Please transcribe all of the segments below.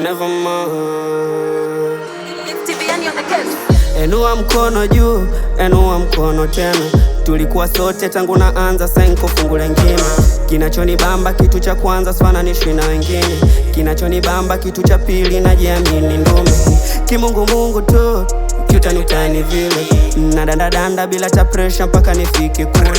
Never mind. Enua mkono juu, enua mkono tena. Tulikuwa sote tangu naanza, sasa niko fungu lengine. Kinachonibamba kitu cha kwanza sifananishwi na wengine. Kinachonibamba kitu cha pili najiamini ndume. Kimungu mungu tu, utani vile. Nadandadanda bila ta pressure mpaka nifike kule.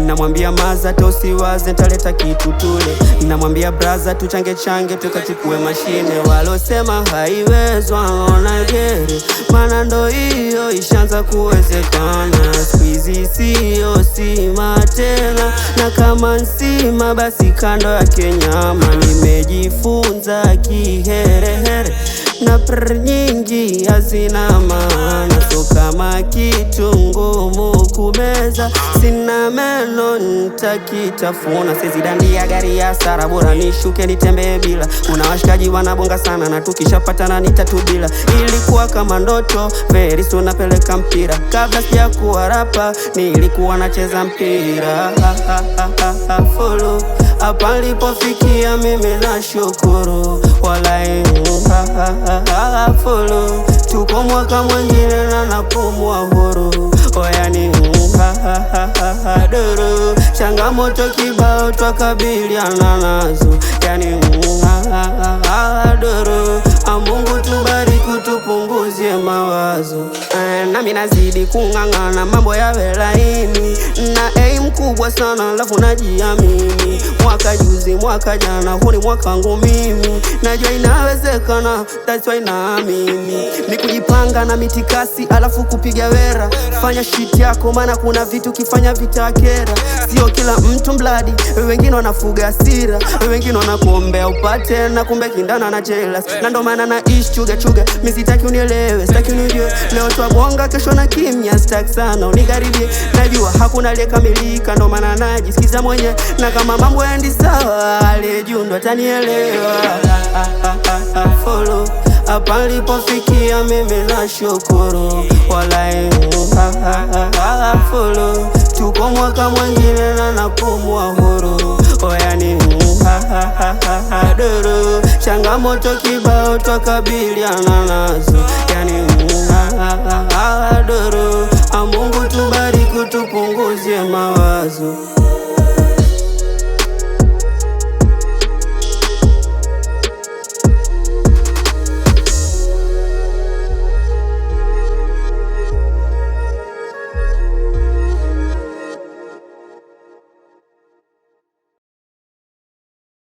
Namwambia maza tosiwaze nitaleta kitu tule. Namwambia braza tuchange change tukachukue mashine. Walosema haiwezwa ona gere, maana ndo hiyo ishaanza kuwezekana. Squeezy sio sima tena, na kama nsima basi kando yake nyama. Nimejifunza kiherehere na prr nyingi hazina maana. So kama kitu ngumu kumeza, sina meno nitakitafuna. Sezi dandia gari ya sara, bora nishuke nitembee bila. Kuna washikaji wanabonga sana na tukishapatana nitatubila. Ilikuwa kama ndoto, very soon napeleka mpira. Kabla sijakuwa rapa, nilikuwa nacheza mpira. Follow hapa nilipofikia mimi nashukuru. Walai follow, tuko mwaka mwingine na napumua huru. Oyani duru, changamoto kibao twakabiliana nazo. Yani duru, Mungu tubariki tupunguzie mawazo. Nami nazidi kung'ang'ana mambo yawe laini. Na aim kubwa sana alafu najiamini. Mwaka juzi mwaka jana huu ni mwaka wangu mimi. Najua inawezekana, that's why naamini. Ni kujipanga na mitikasi alafu kupiga wera. Fanya shit yako maana kuna vitu kifanya vitakera. Sio kila mtu mbladi, wengine wanafuga hasira. Wengine wanakuombea upate na kumbe kindana na jealous. Na ndo maana naishi chuga chuga, mimi sitaki unielewe, sitaki unijue. Leo twabonga kesho na kimya, sitaki sana unikaribie. Najua hakuna aliyekamilika, ndo maana najisikiza mwenye. Na kama mambo yaendi sawa, aliyejuu ndo atanielewa. Follow hapa nilipofikia mimi nashukuru. Walai follow, tuko mwaka mwingine na napumua huru. Oyani duru, changamoto kibao twakabiliana nazo. Yani duru, Mungu tubariki tupunguzie mawazo.